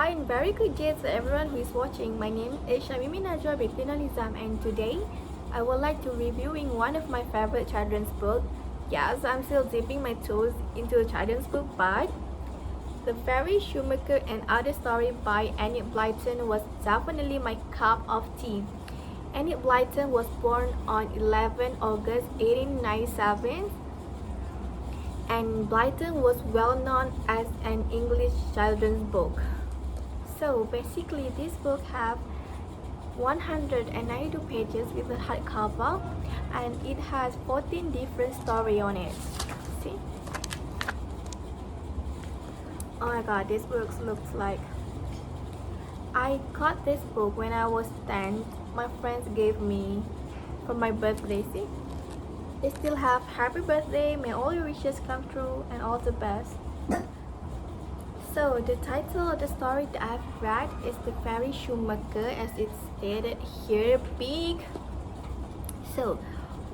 Hi and very good day to everyone who is watching. My name is Syamimie Najwa with Norlizam, and today I would like to reviewing one of my favorite children's book. Yes, I'm still dipping my toes into a children's book, but The Fairies, Shoemaker and Other Story by Enid Blyton was definitely my cup of tea. Enid Blyton was born on 11 August 1897, and Blyton was well known as an English children's book. So basically this book have 192 pages with a hardcover, and it has 14 different stories on it. See? Oh my god, this book looks like... I got this book when I was 10. My friends gave me for my birthday. See? They still have happy birthday, may all your wishes come true, and all the best. So the title of the story that I've read is The Fairies, Shoemaker, as it's stated here big. So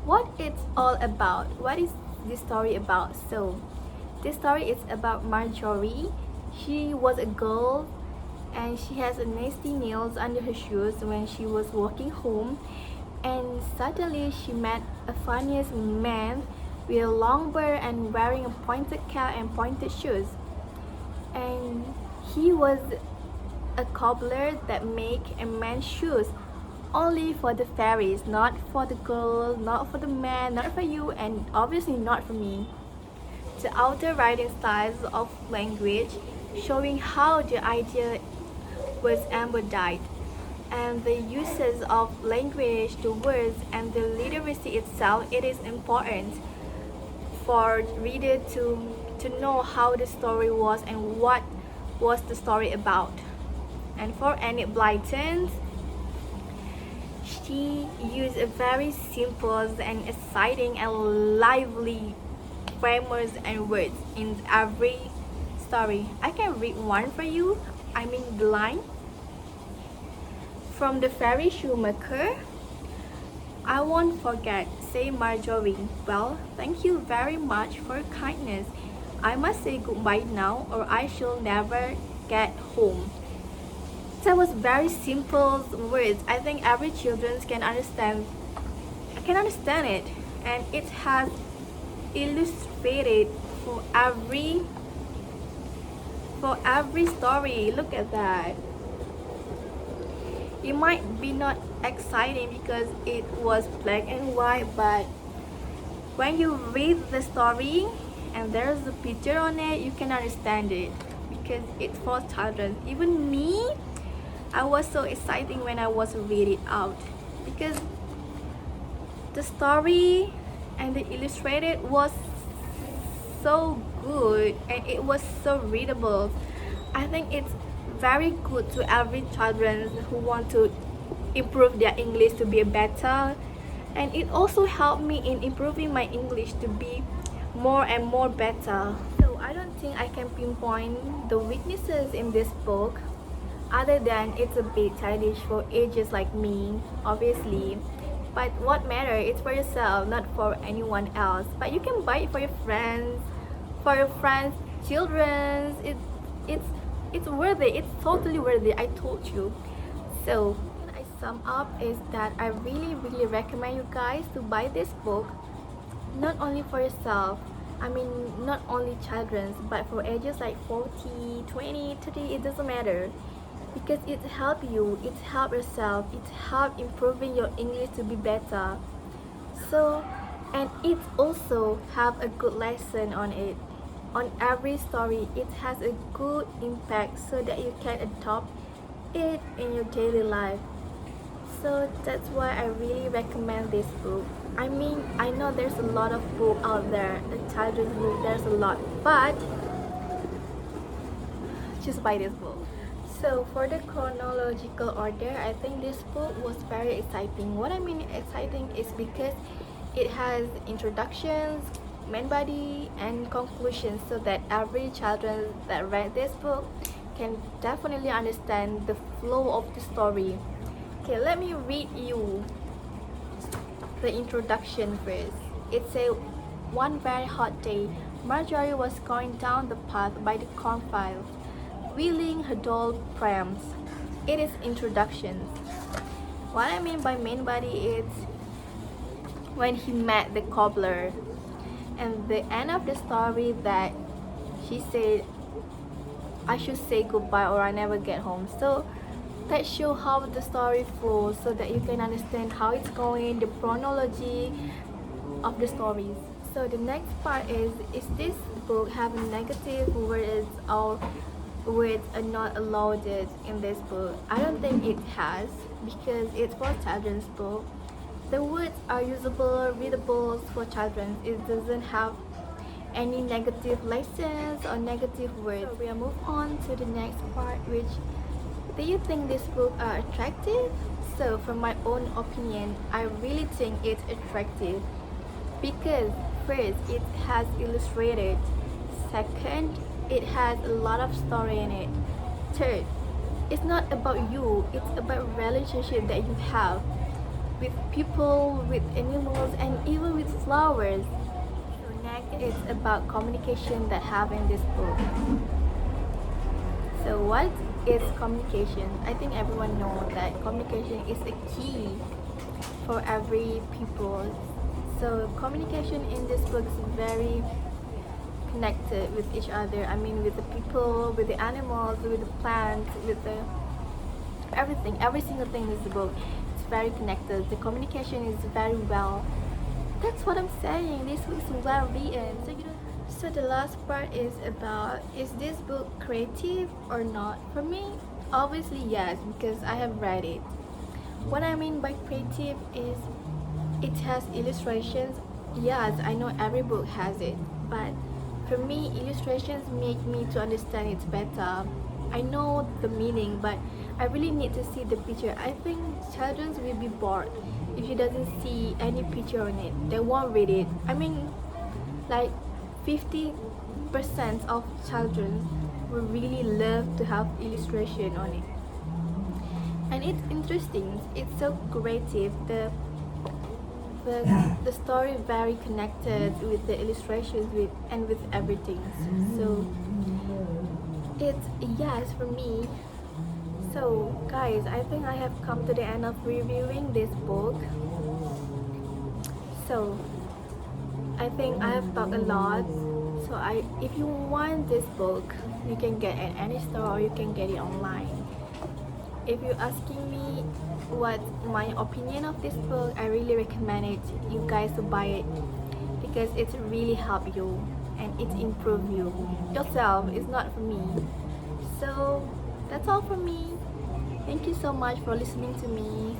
what it's all about? What is this story about? So this story is about Marjorie. She was a girl and she has a nasty nails under her shoes when she was walking home, and suddenly she met a funniest man with a long beard and wearing a pointed cap and pointed shoes. And he was a cobbler that make a man's shoes only for the fairies, not for the girl, not for the man, not for you, and obviously not for me. The outer writing styles of language showing how the idea was embodied, and the uses of language, the words, and the literacy itself. It is important for reader to know how the story was and what was the story about. And for Enid Blyton, she used a very simple and exciting and lively framers and words in every story. I can read one for you. I mean the line from The Fairy Shoemaker. I won't forget, say Marjorie. Well, thank you very much for your kindness. I must say goodbye now or I shall never get home. That was very simple words. I think every children can understand it, and it has illustrated for every story. Look at that. It might be not exciting because it was black and white, but when you read the story and there's a picture on it, you can understand it because it's for children. Even me, I was so excited when I was reading it out because the story and the illustrated was so good and it was so readable. I think it's very good to every children who want to improve their English to be better, and it also helped me in improving my English to be more and more better. So I don't think I can pinpoint the weaknesses in this book other than it's a bit childish for ages like me, obviously. But what matters, it's for yourself, not for anyone else. But you can buy it for your friends, children. It's worth it. It's totally worth it. I told you. So I sum up is that I really recommend you guys to buy this book, not only for yourself, I mean not only children's, but for ages like 40, 20, 30, it doesn't matter, because it help you, it help yourself, it help improving your English to be better. So, and it also have a good lesson on it. On every story, it has a good impact so that you can adopt it in your daily life. So that's why I really recommend this book. I mean, I know there's a lot of book out there, the children's book, there's a lot, but just buy this book. So for the chronological order, I think this book was very exciting. What I mean exciting is because it has introductions, main body, and conclusions, so that every children that read this book can definitely understand the flow of the story. Okay, let me read you the introduction first. It says, one very hot day, Marjorie was going down the path by the cornfield. wheeling her doll prams. It is introductions. What I mean by main body is when he met the cobbler, and the end of the story that she said, I should say goodbye or I never get home. So that show how the story flows so that you can understand how it's going, the chronology of the stories. So the next part is this book have negative words or words are not allowed in this book? I don't think it has, because it's for children's book. The words are usable, readable for children. It doesn't have any negative lessons or negative words. So we'll move on to the next part, which do you think this book are attractive? So from my own opinion, I really think it's attractive because first, it has illustrated. Second, it has a lot of story in it. Third, it's not about you, it's about relationship that you have with people, with animals, and even with flowers. So next, it's about communication that have in this book. So what is communication? I think everyone knows that communication is a key for every people. So communication in this book is very connected with each other. I mean, with the people, with the animals, with the plants, with the everything, every single thing in this book. It's very connected. The communication is very well. That's what I'm saying. This book is well written. So the last part is about, is this book creative or not? For me, obviously yes, because I have read it. What I mean by creative is it has illustrations. Yes, I know every book has it, but for me, illustrations make me to understand it better. I know the meaning, but I really need to see the picture. I think children will be bored if you doesn't see any picture on it. They won't read it. I mean, like 50% of children will really love to have illustration on it. And it's interesting. It's so creative. The story very connected with the illustrations with everything. So it's yes for me. So guys, I think I have come to the end of reviewing this book. So I think I have talked a lot. So if you want this book, you can get it at any store or you can get it online. If you're asking me what my opinion of this book, I really recommend it you guys to buy it because it's really help you and it improve you yourself. It's not for me. So that's all from me. Thank you so much for listening to me.